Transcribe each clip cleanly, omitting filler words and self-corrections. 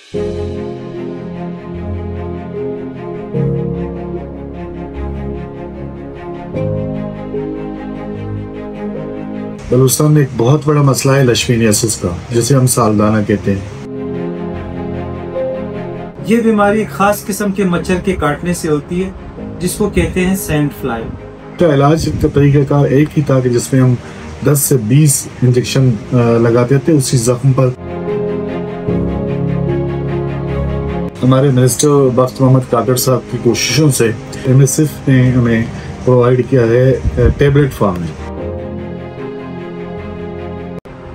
बलूचिस्तान में एक बहुत बड़ा मसला है लेशमेनियासिस का, जिसे हम सालदाना कहते हैं। ये बीमारी एक खास किस्म के मच्छर के काटने से होती है, जिसको कहते हैं सैंड फ्लाई। तो इलाज का तरीक़ाकार एक ही था कि जिसमें हम 10 से 20 इंजेक्शन लगाते थे उसी जख्म पर। हमारे मिनिस्टर बख्त मोहम्मद कादर साहब की कोशिशों से MSF ने हमें प्रोवाइड किया है टेबलेट फॉर्म में।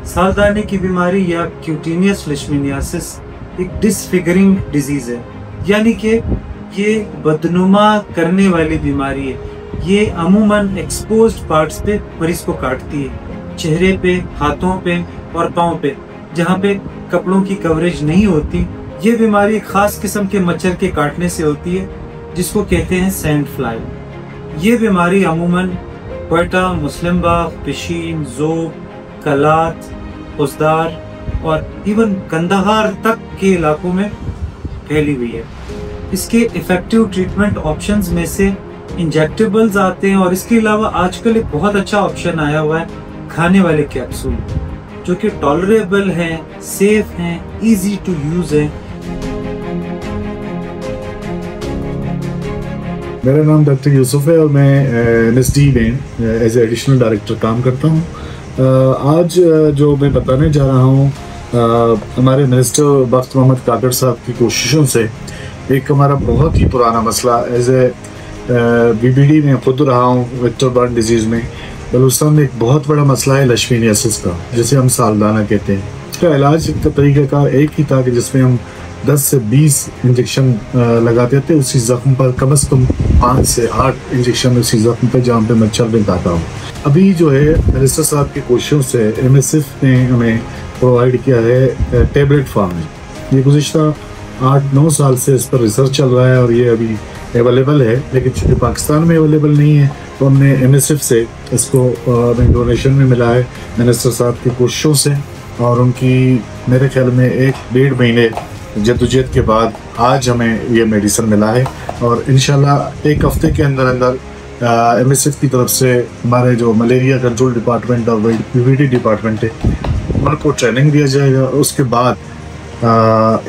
सालदाने की बीमारी या क्यूटेनियस लेशमेनियासिस एक डिसफिगरिंग डिजीज है, यानी कि ये बदनुमा करने वाली बीमारी है। ये अमूमन एक्सपोज्ड पार्ट्स पे मरीज को काटती है, चेहरे पे, हाथों पे और पाँव पे, जहाँ पे कपड़ों की कवरेज नहीं होती। ये बीमारी एक खास किस्म के मच्छर के काटने से होती है, जिसको कहते हैं सैंड फ्लाई। ये बीमारी अमूमन क्वेटा, मुस्लिम बाग, पिशीन, ज़ोब, कलात, उज़दार और इवन कंदहार तक के इलाकों में फैली हुई है। इसके इफेक्टिव ट्रीटमेंट ऑप्शंस में से इंजेक्टेबल्स आते हैं, और इसके अलावा आजकल एक बहुत अच्छा ऑप्शन आया हुआ है खाने वाले कैप्सूल, जो कि टॉलरेबल हैं, सेफ हैं, इजी टू यूज है। मेरा नाम डॉक्टर यूसुफ है और मैं MSD में एज एडिशनल डायरेक्टर काम करता हूँ। आज जो मैं बताने जा रहा हूँ, हमारे मिनिस्टर बख्त मोहम्मद कादर साहब की कोशिशों से एक हमारा बहुत ही पुराना मसला एज ए BBD में खुद रहा हूँ, वेक्टर बॉर्न डिजीज़ में। बलूचिस्तान में एक बहुत बड़ा मसला है लेशमेनियासिस का, जिसे हम सालदाना कहते हैं। इसका इलाज का तरीक़ाकार एक ही था कि जिसमें हम 10 से 20 इंजेक्शन लगाते थे उसी ज़ख्म पर, कम से कम 5 से 8 इंजेक्शन उसी ज़ख्म पर जहाँ पे मच्छर ने काटा हो। अभी जो है मिनिस्टर साहब की कोशिशों से MSF ने हमें प्रोवाइड किया है टेबलेट फॉर्म में। ये गुज़िश्ता 8-9 साल से इस पर रिसर्च चल रहा है और ये अभी अवेलेबल है, लेकिन चूँकि पाकिस्तान में अवेलेबल नहीं है तो हमने MSF से इसको हमें डोनेशन में मिला है मिनिस्टर साहब की कोशिशों से। और उनकी मेरे ख्याल में 1-1.5 महीने जद्दोजहद के बाद आज हमें ये मेडिसिन मिला है, और इंशाल्लाह एक हफ्ते के अंदर अंदर MSF की तरफ से हमारे जो मलेरिया कंट्रोल डिपार्टमेंट और BBD डिपार्टमेंट है उनको ट्रेनिंग दिया जाएगा। उसके बाद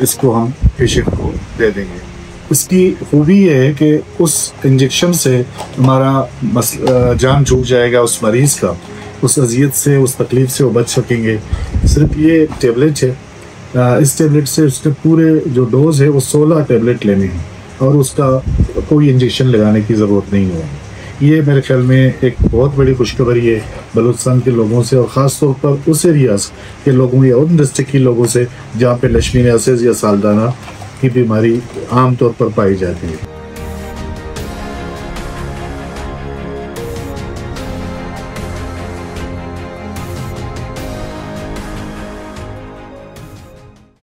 इसको हम पेशेंट को दे देंगे। इसकी खूबी ये है कि उस इंजेक्शन से हमारा जान छूट जाएगा उस मरीज़ का, उस अजियत से, उस तकलीफ़ से वो बच सकेंगे। सिर्फ ये टेबलेट है, इस टेबलेट से उसके पूरे जो डोज है वो 16 टेबलेट लेने हैं और उसका कोई इंजेक्शन लगाने की ज़रूरत नहीं है। ये मेरे ख्याल में एक बहुत बड़ी खुशखबरी है बलूचिस्तान के लोगों से, और ख़ास तौर पर उस एरियाज़ के लोगों या उन डिस्ट्रिक्ट के लोगों से जहाँ पे लेशमेनियासिस या सालदाना की बीमारी आम तौर पर पाई जाती है।